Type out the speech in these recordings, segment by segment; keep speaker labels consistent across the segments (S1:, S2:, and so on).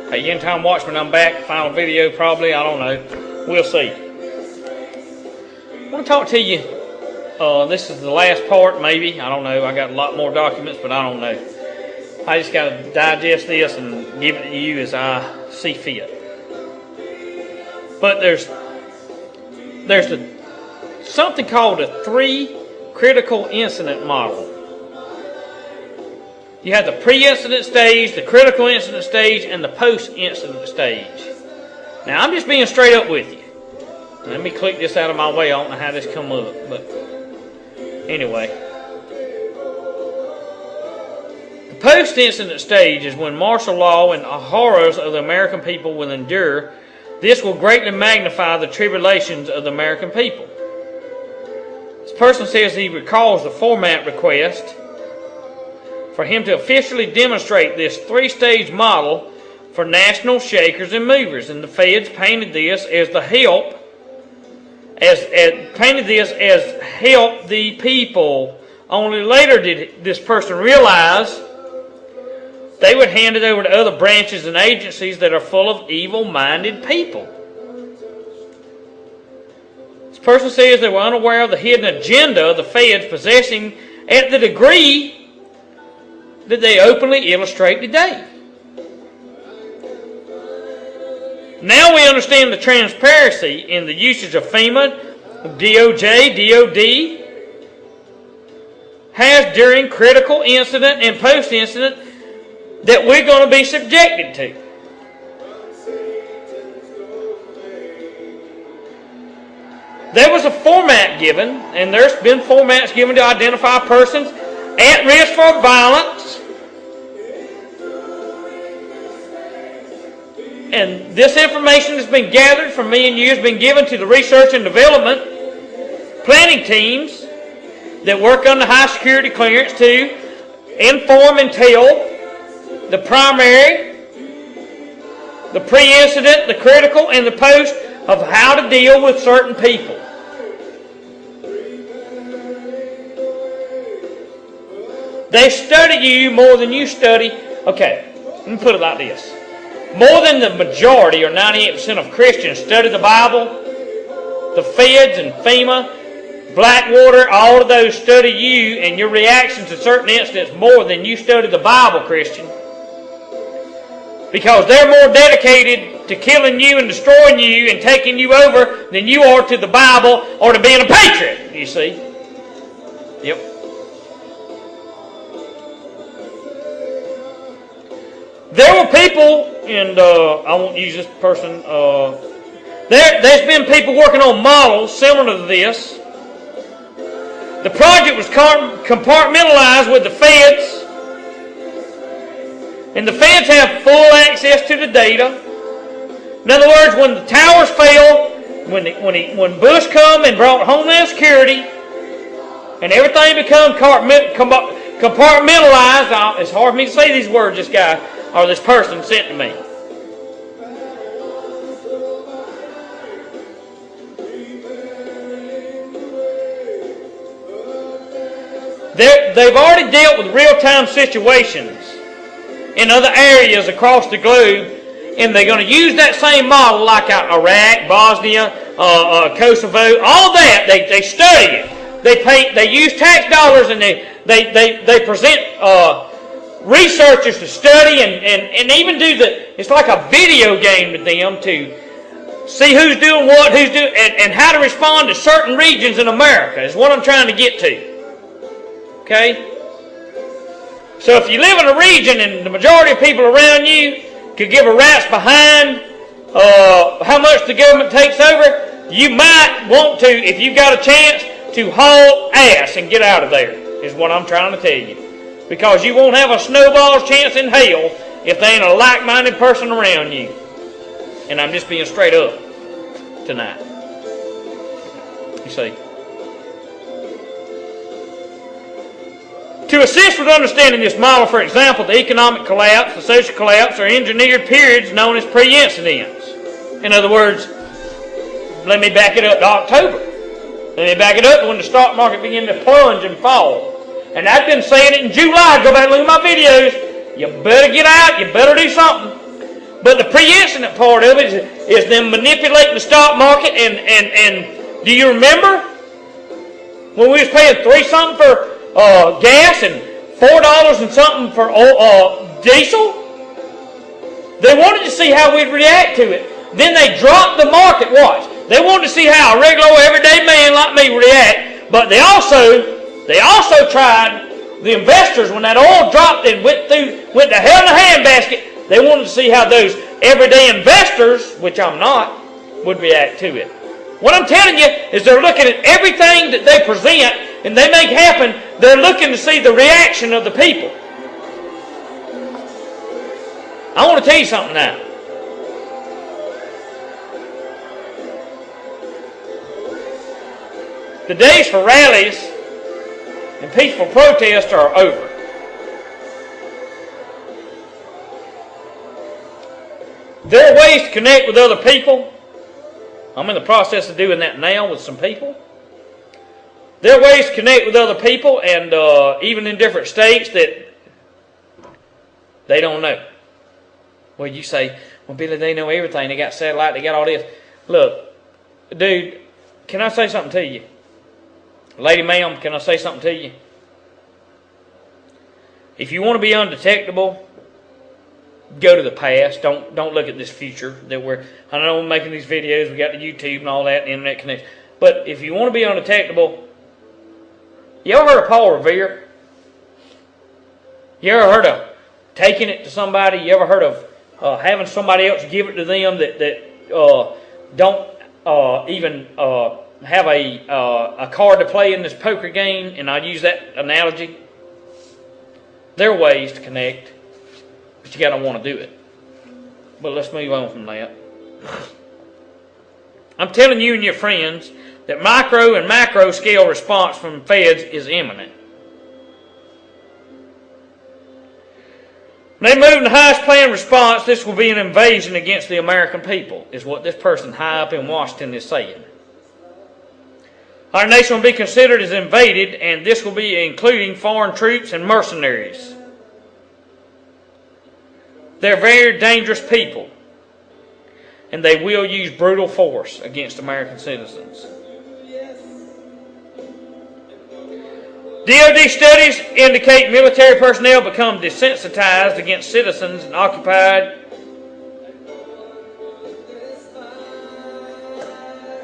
S1: Hey, End Time Watchman, I'm back. Final video probably. I don't know. We'll see. I want to talk to you. This is the last part, maybe. I don't know. I got a lot more documents, but I don't know. I just got to digest this and give it to you as I see fit. But there's something called a 3 critical incident model. You have the pre-incident stage, the critical incident stage, and the post-incident stage. Now, I'm just being straight up with you. Let me click this out of my way. I don't know how this come up, but anyway. The post-incident stage is when martial law and the horrors of the American people will endure. This will greatly magnify the tribulations of the American people. This person says he recalls the format request for him to officially demonstrate this 3-stage model for national shakers and movers. And the feds painted this as the help, as help the people. Only later did this person realize they would hand it over to other branches and agencies that are full of evil-minded people. This person says they were unaware of the hidden agenda of the feds possessing at the degree that they openly illustrate today. Now we understand the transparency in the usage of FEMA, DOJ, DOD has during critical incident and post-incident that we're going to be subjected to. There was a format given, and there's been formats given to identify persons at risk for violence. And this information has been gathered from me and you, has been given to the research and development planning teams that work under high security clearance to inform and tell the primary, the pre-incident, the critical, and the post of how to deal with certain people. They study you more than you study. Okay, let me put it like this. More than the majority, or 98% of Christians, study the Bible. The feds and FEMA, Blackwater, all of those study you and your reactions to certain incidents more than you study the Bible, Christian. Because they're more dedicated to killing you and destroying you and taking you over than you are to the Bible or to being a patriot, you see. Yep. There were people, and I won't use this person, there's been people working on models similar to this. The project was compartmentalized with the feds, and the feds have full access to the data. In other words, when the towers fell, when Bush come and brought Homeland Security, and everything become compartmentalized, it's hard for me to say these words, this guy, or this person sent to me. They've already dealt with real-time situations in other areas across the globe, and they're going to use that same model like Iraq, Bosnia, Kosovo, all that. They study it. They use tax dollars, and they present researchers to study and even do it's like a video game to them to see who's doing what, who's doing, and how to respond to certain regions in America is what I'm trying to get to. Okay? So if you live in a region and the majority of people around you could give a rat's behind how much the government takes over, you might want to, if you've got a chance, to haul ass and get out of there, is what I'm trying to tell you. Because you won't have a snowball's chance in hell if there ain't a like-minded person around you. And I'm just being straight up tonight. You see. To assist with understanding this model, for example, the economic collapse, the social collapse, are engineered periods known as pre-incidents. In other words, let me back it up to October. Let me back it up to when the stock market began to plunge and fall. And I've been saying it in July. Go back and look at my videos. You better get out. You better do something. But the pre-incident part of it is them manipulating the stock market. And do you remember when we was paying $3 something for gas and $4 and something for diesel? They wanted to see how we'd react to it. Then they dropped the market. Watch. They wanted to see how a regular everyday man like me react. But they also tried, the investors, when that oil dropped and went to hell in a handbasket, they wanted to see how those everyday investors, which I'm not, would react to it. What I'm telling you is they're looking at everything that they present and they make happen. They're looking to see the reaction of the people. I want to tell you something now. The days for rallies and peaceful protests are over. There are ways to connect with other people. I'm in the process of doing that now with some people. There are ways to connect with other people, and even in different states that they don't know. Well, you say, well, Billy, they know everything. They got satellite, they got all this. Look, dude, can I say something to you? Lady, ma'am, can I say something to you? If you want to be undetectable, go to the past. Don't look at this future that I know we're making these videos. We got the YouTube and all that, and internet connection. But if you want to be undetectable, you ever heard of Paul Revere? You ever heard of taking it to somebody? You ever heard of having somebody else give it to them that don't even have a card to play in this poker game? And I use that analogy. There are ways to connect, but you got to want to do it. But let's move on from that. I'm telling you and your friends that micro and macro scale response from feds is imminent. When they move to the highest planned response, this will be an invasion against the American people, is what this person high up in Washington is saying. Our nation will be considered as invaded, and this will be including foreign troops and mercenaries. They're very dangerous people, and they will use brutal force against American citizens. DoD studies indicate military personnel become desensitized against citizens and occupied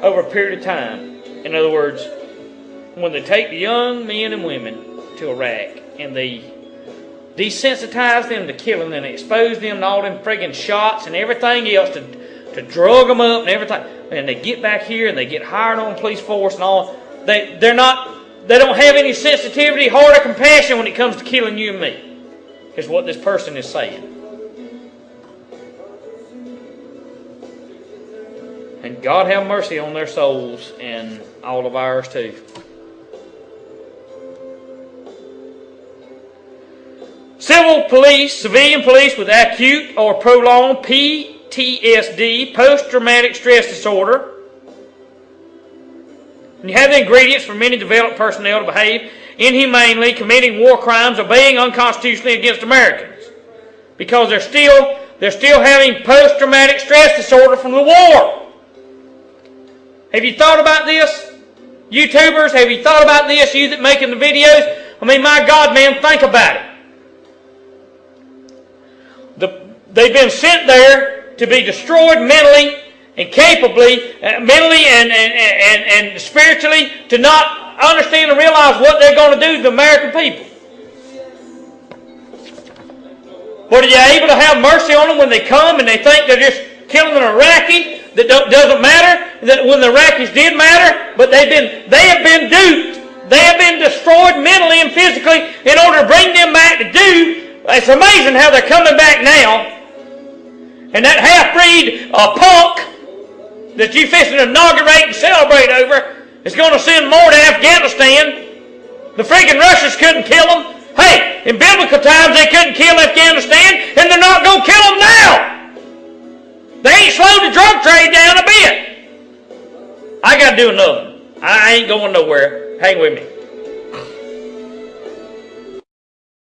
S1: over a period of time. In other words, when they take the young men and women to Iraq and they desensitize them to killing and expose them to all them friggin' shots and everything else to drug them up and everything, and they get back here and they get hired on police force and all, they don't have any sensitivity, heart, or compassion when it comes to killing you and me, is what this person is saying. And God have mercy on their souls and all of ours too. Civilian police with acute or prolonged PTSD, post-traumatic stress disorder. And you have the ingredients for many developed personnel to behave inhumanely, committing war crimes, obeying unconstitutionally against Americans, because they're still having post-traumatic stress disorder from the war. Have you thought about this? YouTubers, have you thought about this? You that making the videos? I mean, my God, man, think about it. They've been sent there to be destroyed mentally and capably, mentally and spiritually, to not understand and realize what they're going to do to the American people. But are you able to have mercy on them when they come and they think they're just killing an Iraqi that doesn't matter, that when the Iraqis did matter, but they have been duped. They have been destroyed mentally and physically in order to bring them back to do. It's amazing how they're coming back now. And that half-breed punk that you fixing to inaugurate and celebrate over is going to send more to Afghanistan. The freaking Russians couldn't kill them. Hey, in biblical times they couldn't kill Afghanistan, and they're not going to kill them now. They ain't slowed the drug trade down a bit. I got to do another one. I ain't going nowhere. Hang with me.